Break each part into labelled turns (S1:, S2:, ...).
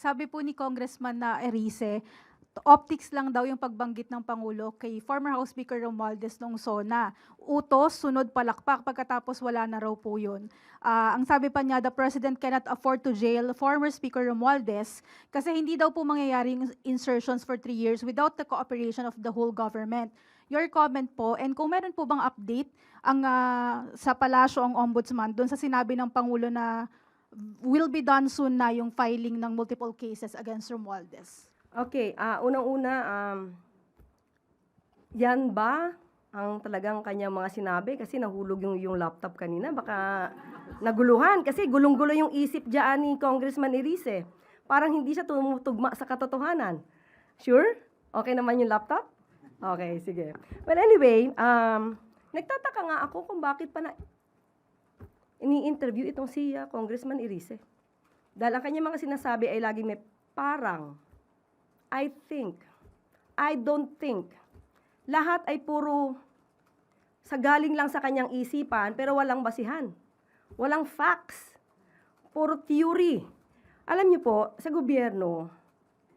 S1: sabi po ni Congressman na Erice, optics lang daw yung pagbanggit ng Pangulo kay former House Speaker Romualdez nung SONA. Utos, sunod palakpak, pagkatapos wala na raw po yun. Ang sabi pa niya, the President cannot afford to jail former Speaker Romualdez kasi hindi daw po mangyayaring insertions for 3 years without the cooperation of the whole government. Your comment po, and kung meron po bang update ang sa palasyo ang ombudsman doon sa sinabi ng Pangulo na will be done soon na yung filing ng multiple cases against Romualdez?
S2: Okay, unang-una, yan ba ang talagang kanyang mga sinabi? Kasi nahulog yung laptop kanina. Baka naguluhan. Kasi gulong-gulo yung isip dyan ni Congressman Erice. Parang hindi siya tumutugma sa katotohanan. Sure? Okay naman yung laptop? Okay, sige. Well, anyway, nagtataka nga ako kung bakit pa na ini-interview itong si Congressman Erice. Dahil ang kanyang mga sinasabi ay laging may parang, I think, I don't think. Lahat ay puro sa galing lang sa kanyang isipan pero walang basihan. Walang facts. Puro theory. Alam niyo po, sa gobyerno,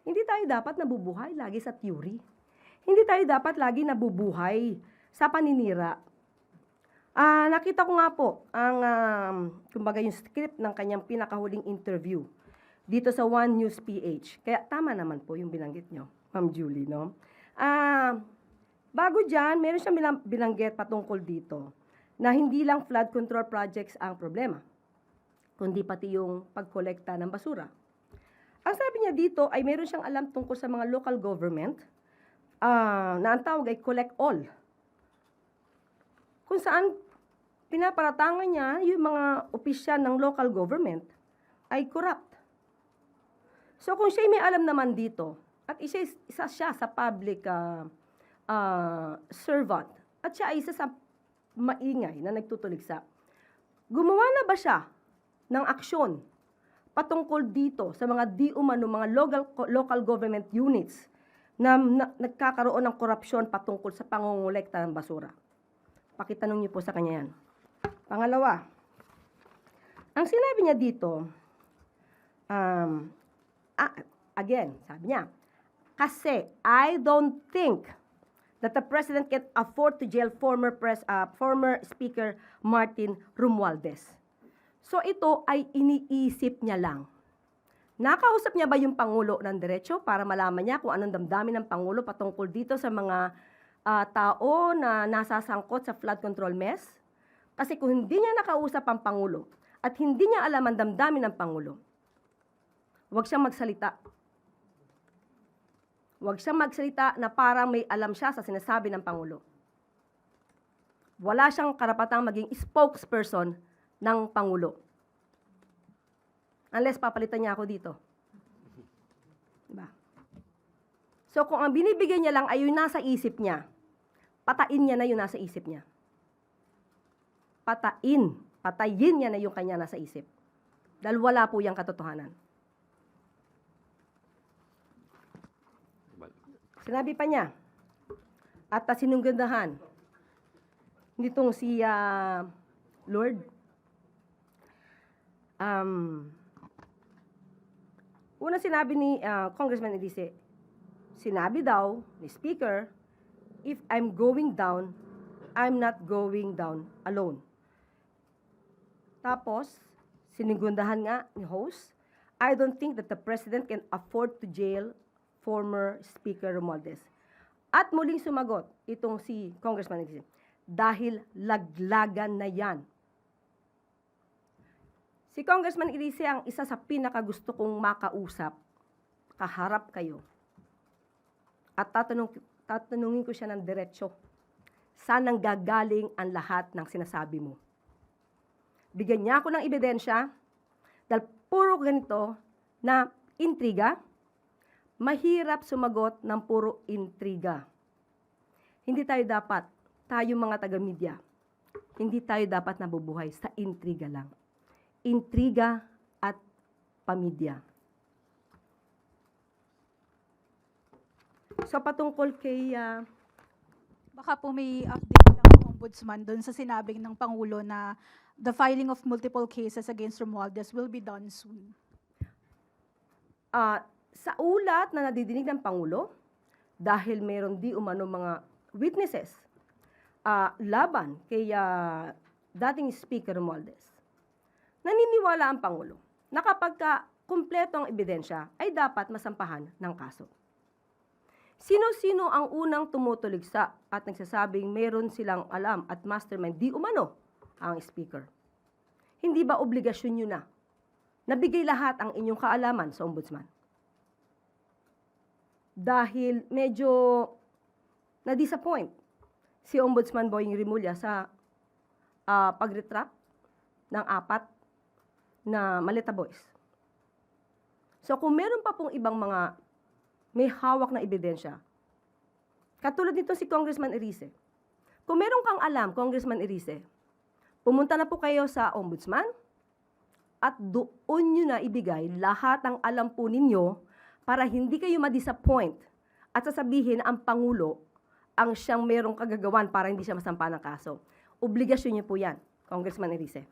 S2: hindi tayo dapat nabubuhay lagi sa theory. Hindi tayo dapat lagi nabubuhay sa paninira. Nakita ko nga po ang kumbaga yung script ng kanyang pinakahuling interview dito sa One News PH. Kaya tama naman po yung binanggit nyo, Ma'am Julie, no? Bago dyan, meron siyang binanggit patungkol dito na hindi lang flood control projects ang problema, kundi pati yung pagkolekta ng basura. Ang sabi niya dito ay meron siyang alam tungkol sa mga local government na ang tawag ay collect all. Kung saan pinaparatangan niya yung mga opisyal ng local government ay corrupt. So kung siya may alam naman dito, at isa siya sa public servant, at siya ay isa sa maingay na nagtutuligsa, gumawa na ba siya ng aksyon patungkol dito sa mga di umano mga local government units na nagkakaroon ng korupsyon patungkol sa pangongolekta ng basura? Pakitanong niyo po sa kanya yan. Pangalawa, ang sinabi niya dito, again, sabi niya, kasi I don't think that the President can afford to jail former Speaker Martin Romualdez. So ito ay iniisip niya lang. Nakausap niya ba yung Pangulo ng diretso para malaman niya kung anong damdamin ng Pangulo patungkol dito sa mga tao na nasasangkot sa flood control mess? Kasi kung hindi niya nakausap ang Pangulo at hindi niya alam ang damdamin ng Pangulo, huwag siyang magsalita. Huwag siyang magsalita na parang may alam siya sa sinasabi ng Pangulo. Wala siyang karapatang maging spokesperson ng Pangulo. Unless papalitan niya ako dito. Diba? So kung ang binibigay niya lang ay yung nasa isip niya, patain niya na yung nasa isip niya. Patayin niya na yung kanya nasa isip. Dahil wala po yung katotohanan. Sinabi pa niya, at sinunggandahan nitong si Lord, una sinabi ni Congressman Erice, sinabi daw ni Speaker, if I'm going down, I'm not going down alone. Tapos, sinunggandahan nga ni host, I don't think that the President can afford to jail former Speaker Romualdez. At muling sumagot itong si Congressman Erice, dahil laglagan na yan. Si Congressman Erice ang isa sa pinakagusto kong makausap, kaharap kayo. At tatanungin ko siya ng diretsyo, saan nang gagaling ang lahat ng sinasabi mo? Bigyan niya ako ng ebidensya, dahil puro ganito na intriga, mahirap sumagot ng puro intriga. Hindi tayo dapat, tayo mga taga-media, hindi tayo dapat nabubuhay sa intriga lang. Intriga at pamilya. So patungkol kay...
S1: Baka po may update ng ombudsman doon sa sinabing ng Pangulo na the filing of multiple cases against Romualdez will be done soon.
S2: sa ulat na nadidinig ng Pangulo, dahil meron di umano mga witnesses laban kay dating Speaker Romualdez, naniniwala ang Pangulo na kapag kumpleto ang ebidensya ay dapat masampahan ng kaso. Sino-sino ang unang tumutuligsa at nagsasabing meron silang alam at mastermind di umano ang Speaker? Hindi ba obligasyon nyo na nabigay lahat ang inyong kaalaman sa Ombudsman? Dahil medyo na-disappoint si Ombudsman Boying Rimulya sa pag-retract ng 4 na Maleta Boys. So kung meron pa pong ibang mga may hawak na ebidensya, katulad nito si Congressman Erice, kung meron kang alam, Congressman Erice, pumunta na po kayo sa Ombudsman at doon nyo na ibigay lahat ng alam po ninyo para hindi kayo ma-disappoint at sasabihin na ang Pangulo ang siyang merong kagagawan para hindi siya masampa ng kaso. Obligasyon niyo po yan, Congressman Erice.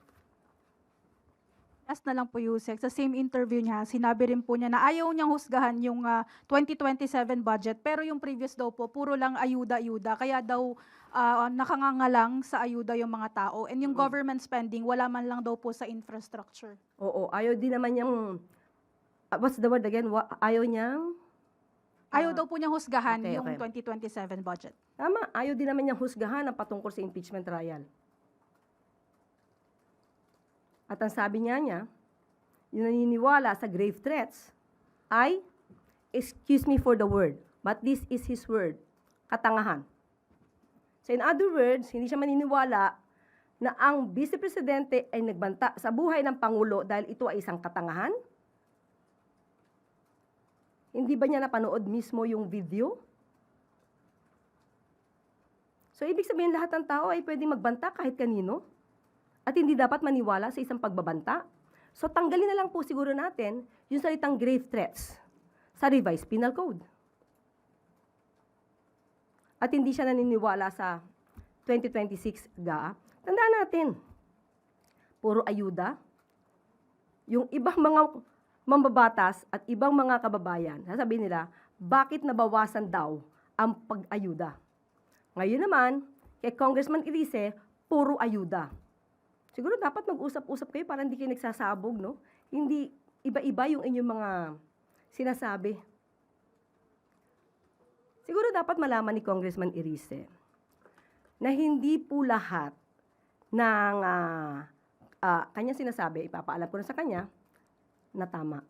S1: Last na lang po, Yusek, sa same interview niya, sinabi rin po niya na ayaw niyang husgahan yung 2027 budget, pero yung previous daw po, puro lang ayuda-ayuda, kaya daw nakangangalang sa ayuda yung mga tao. And yung government spending, wala man lang daw po sa infrastructure.
S2: Oo, ayaw din naman niyang, what's the word again? Ayaw niyang?
S1: Ayaw daw po niyang husgahan
S2: okay,
S1: yung
S2: okay.
S1: 2027 budget.
S2: Tama, ayaw din naman niyang husgahan ang patungkol sa impeachment trial. At ang sabi niya, yung naniniwala sa grave threats ay, excuse me for the word, but this is his word, katangahan. So in other words, hindi siya maniniwala na ang Vice Presidente ay nagbanta sa buhay ng Pangulo dahil ito ay isang katangahan? Hindi ba niya napanood mismo yung video? So ibig sabihin lahat ng tao ay pwedeng magbanta kahit kanino? At hindi dapat maniwala sa isang pagbabanta. So tanggalin na lang po siguro natin yung salitang grave threats sa revised penal code. At hindi siya naniniwala sa 2026 GAA. Tandaan natin, puro ayuda. Yung ibang mga mambabatas at ibang mga kababayan, sasabihin nila, bakit nabawasan daw ang pag-ayuda? Ngayon naman, kay Congressman Erice, puro ayuda. Siguro dapat mag-usap-usap kayo para hindi kayo nagsasabog, no? Hindi iba-iba yung inyong mga sinasabi. Siguro dapat malaman ni Congressman Erice na hindi po lahat ng kanya sinasabi, ipapaalam ko na sa kanya, na tama.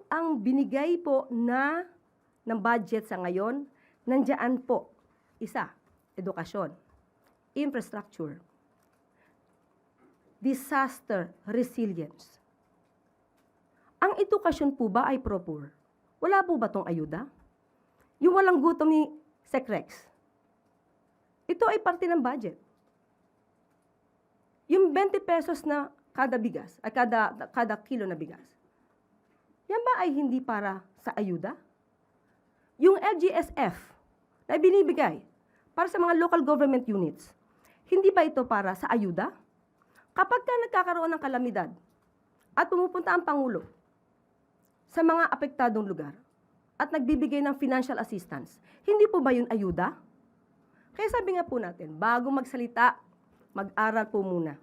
S2: Ang binigay po ng budget sa ngayon, nandiyan po, isa, edukasyon, infrastructure, disaster resilience. Ang edukasyon po ba ay proper? Wala po ba tong ayuda? Yung walang gutom ni Secrex, ito ay parte ng budget. Yung 20 pesos na kada bigas, ay kada kilo na bigas, yan ba ay hindi para sa ayuda? Yung LGSF na binibigay para sa mga local government units, hindi ba ito para sa ayuda? Kapag nagkakaroon ng kalamidad at pumupunta ang Pangulo sa mga apektadong lugar at nagbibigay ng financial assistance, hindi po ba yun ayuda? Kaya sabi nga po natin, bago magsalita, mag-aral po muna.